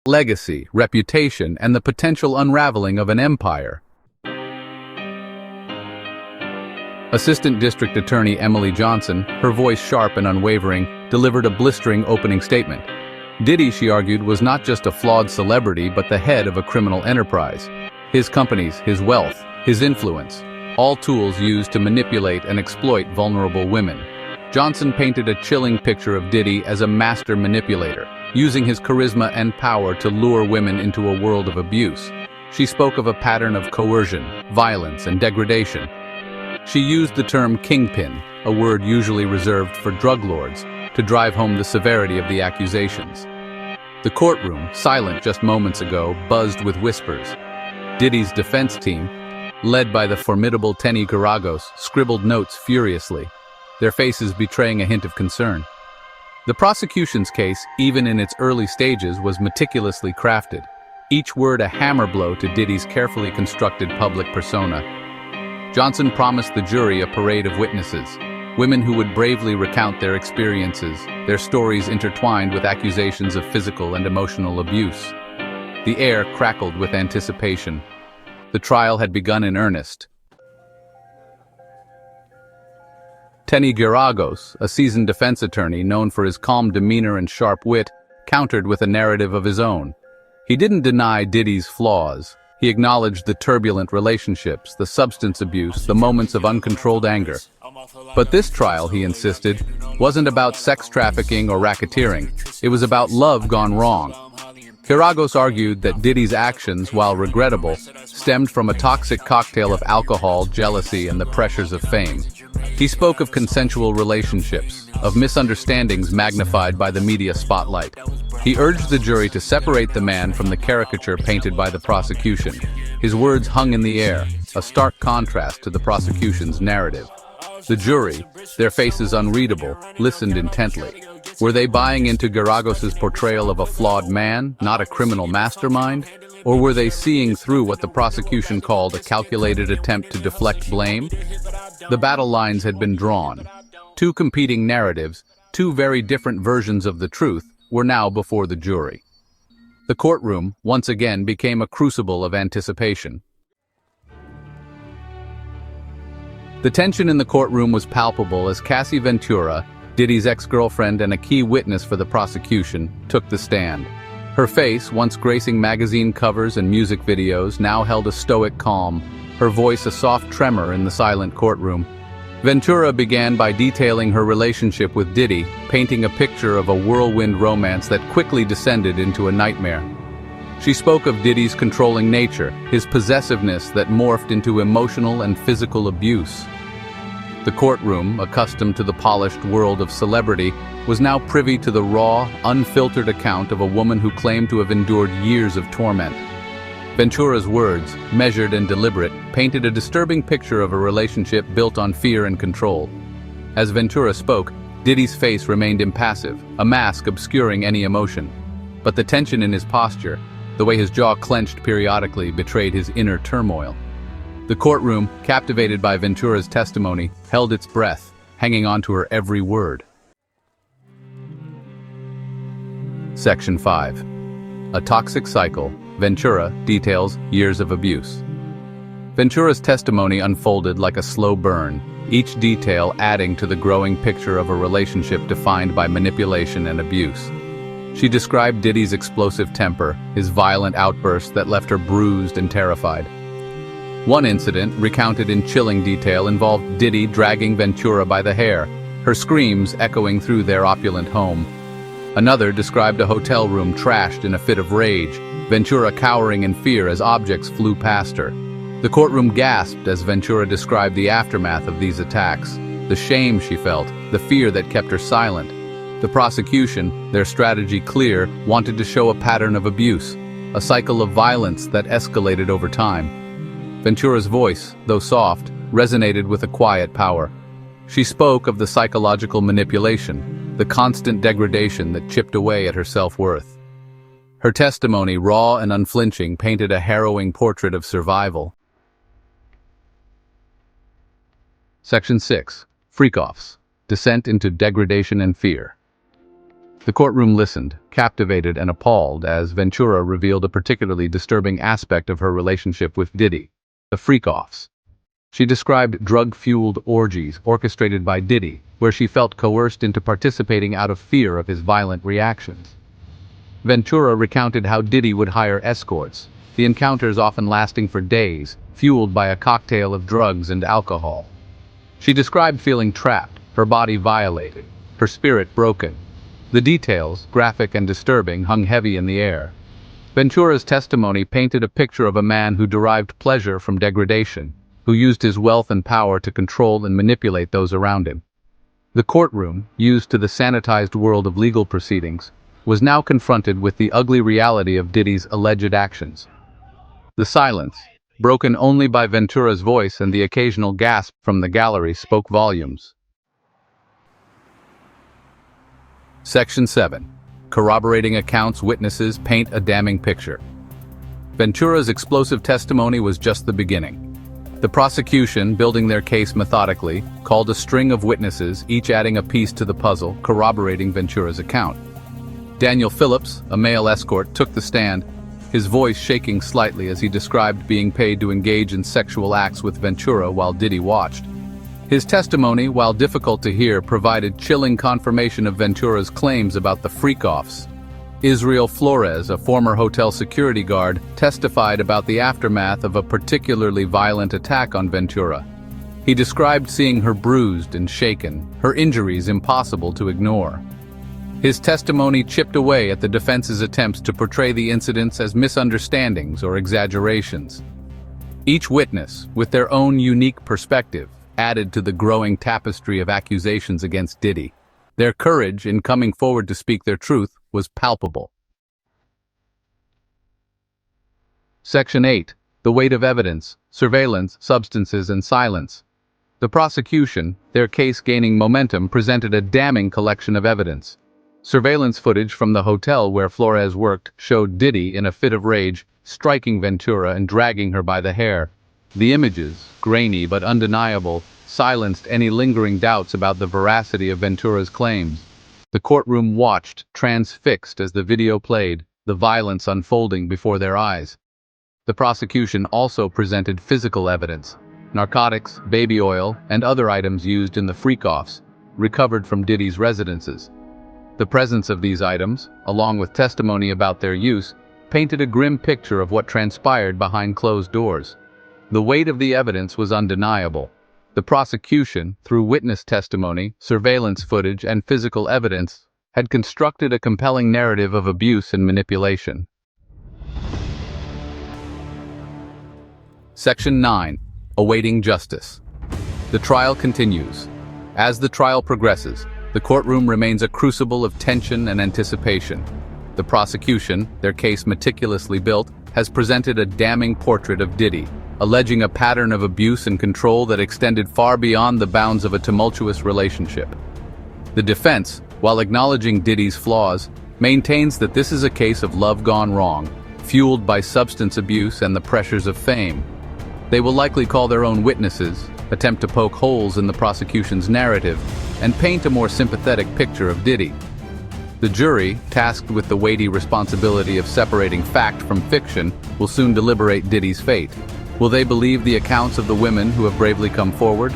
legacy, reputation, and the potential unraveling of an empire. Assistant District Attorney Emily Johnson, her voice sharp and unwavering, delivered a blistering opening statement. Diddy, she argued, was not just a flawed celebrity but the head of a criminal enterprise. His companies, his wealth, his influence, all tools used to manipulate and exploit vulnerable women. Johnson painted a chilling picture of Diddy as a master manipulator, using his charisma and power to lure women into a world of abuse. She spoke of a pattern of coercion, violence, and degradation. She used the term kingpin, a word usually reserved for drug lords, to drive home the severity of the accusations. The courtroom, silent just moments ago, buzzed with whispers. Diddy's defense team, led by the formidable Tenny Garagos, scribbled notes furiously, their faces betraying a hint of concern. The prosecution's case, even in its early stages, was meticulously crafted, each word a hammer blow to Diddy's carefully constructed public persona. Johnson promised the jury a parade of witnesses, women who would bravely recount their experiences, their stories intertwined with accusations of physical and emotional abuse. The air crackled with anticipation. The trial had begun in earnest. Tenny Garagos, a seasoned defense attorney known for his calm demeanor and sharp wit, countered with a narrative of his own. He didn't deny Diddy's flaws. He acknowledged the turbulent relationships, the substance abuse, the moments of uncontrolled anger. But this trial, he insisted, wasn't about sex trafficking or racketeering. It was about love gone wrong. Garagos argued that Diddy's actions, while regrettable, stemmed from a toxic cocktail of alcohol, jealousy, and the pressures of fame. He spoke of consensual relationships, of misunderstandings magnified by the media spotlight. He urged the jury to separate the man from the caricature painted by the prosecution. His words hung in the air, a stark contrast to the prosecution's narrative. The jury, their faces unreadable, listened intently. Were they buying into Garagos's portrayal of a flawed man, not a criminal mastermind? Or were they seeing through what the prosecution called a calculated attempt to deflect blame? The battle lines had been drawn. Two competing narratives, two very different versions of the truth, were now before the jury. The courtroom, once again, became a crucible of anticipation. The tension in the courtroom was palpable as Cassie Ventura, Diddy's ex-girlfriend and a key witness for the prosecution, took the stand. Her face, once gracing magazine covers and music videos, now held a stoic calm, her voice a soft tremor in the silent courtroom. Ventura began by detailing her relationship with Diddy, painting a picture of a whirlwind romance that quickly descended into a nightmare. She spoke of Diddy's controlling nature, his possessiveness that morphed into emotional and physical abuse. The courtroom, accustomed to the polished world of celebrity, was now privy to the raw, unfiltered account of a woman who claimed to have endured years of torment. Ventura's words, measured and deliberate, painted a disturbing picture of a relationship built on fear and control. As Ventura spoke, Diddy's face remained impassive, a mask obscuring any emotion. But the tension in his posture, the way his jaw clenched periodically, betrayed his inner turmoil. The courtroom, captivated by Ventura's testimony, held its breath, hanging on to her every word. Section 5. A toxic cycle. Ventura details years of abuse. Ventura's testimony unfolded like a slow burn, each detail adding to the growing picture of a relationship defined by manipulation and abuse. She described Diddy's explosive temper, his violent outbursts that left her bruised and terrified. One incident, recounted in chilling detail, involved Diddy dragging Ventura by the hair, her screams echoing through their opulent home. Another described a hotel room trashed in a fit of rage, Ventura cowering in fear as objects flew past her. The courtroom gasped as Ventura described the aftermath of these attacks, the shame she felt, the fear that kept her silent. The prosecution, their strategy clear, wanted to show a pattern of abuse, a cycle of violence that escalated over time. Ventura's voice, though soft, resonated with a quiet power. She spoke of the psychological manipulation, the constant degradation that chipped away at her self-worth. Her testimony, raw and unflinching, painted a harrowing portrait of survival. Section 6. Freak-offs. Descent into degradation and fear. The courtroom listened, captivated and appalled, as Ventura revealed a particularly disturbing aspect of her relationship with Diddy, the freak-offs. She described drug-fueled orgies orchestrated by Diddy, where she felt coerced into participating out of fear of his violent reactions. Ventura recounted how Diddy would hire escorts, the encounters often lasting for days, fueled by a cocktail of drugs and alcohol. She described feeling trapped, her body violated, her spirit broken. The details, graphic and disturbing, hung heavy in the air. Ventura's testimony painted a picture of a man who derived pleasure from degradation, who used his wealth and power to control and manipulate those around him. The courtroom, used to the sanitized world of legal proceedings, was now confronted with the ugly reality of Diddy's alleged actions. The silence, broken only by Ventura's voice and the occasional gasp from the gallery, spoke volumes. Section 7. Corroborating accounts. Witnesses paint a damning picture. Ventura's explosive testimony was just the beginning. The prosecution, building their case methodically, called a string of witnesses, each adding a piece to the puzzle, corroborating Ventura's account. Daniel Phillips, a male escort, took the stand, his voice shaking slightly as he described being paid to engage in sexual acts with Ventura while Diddy watched. His testimony, while difficult to hear, provided chilling confirmation of Ventura's claims about the freak-offs. Israel Flores, a former hotel security guard, testified about the aftermath of a particularly violent attack on Ventura. He described seeing her bruised and shaken, her injuries impossible to ignore. His testimony chipped away at the defense's attempts to portray the incidents as misunderstandings or exaggerations. Each witness, with their own unique perspective, added to the growing tapestry of accusations against Diddy. Their courage in coming forward to speak their truth was palpable. Section 8. The weight of evidence, surveillance, substances, and silence. The prosecution, their case gaining momentum, presented a damning collection of evidence. Surveillance footage from the hotel where Flores worked showed Diddy in a fit of rage, striking Ventura and dragging her by the hair. The images, grainy but undeniable, silenced any lingering doubts about the veracity of Ventura's claims. The courtroom watched, transfixed as the video played, the violence unfolding before their eyes. The prosecution also presented physical evidence, narcotics, baby oil, and other items used in the freak-offs, recovered from Diddy's residences. The presence of these items, along with testimony about their use, painted a grim picture of what transpired behind closed doors. The weight of the evidence was undeniable. The prosecution, through witness testimony, surveillance footage, and physical evidence, had constructed a compelling narrative of abuse and manipulation. Section 9. Awaiting justice. The trial continues. As the trial progresses, the courtroom remains a crucible of tension and anticipation. The prosecution, their case meticulously built, has presented a damning portrait of Diddy, alleging a pattern of abuse and control that extended far beyond the bounds of a tumultuous relationship. The defense, while acknowledging Diddy's flaws, maintains that this is a case of love gone wrong, fueled by substance abuse and the pressures of fame. They will likely call their own witnesses, attempt to poke holes in the prosecution's narrative, and paint a more sympathetic picture of Diddy. The jury, tasked with the weighty responsibility of separating fact from fiction, will soon deliberate Diddy's fate. Will they believe the accounts of the women who have bravely come forward?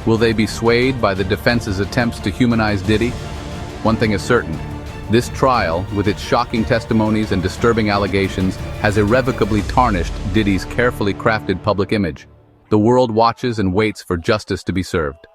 Will they be swayed by the defense's attempts to humanize Diddy? One thing is certain. This trial, with its shocking testimonies and disturbing allegations, has irrevocably tarnished Diddy's carefully crafted public image. The world watches and waits for justice to be served.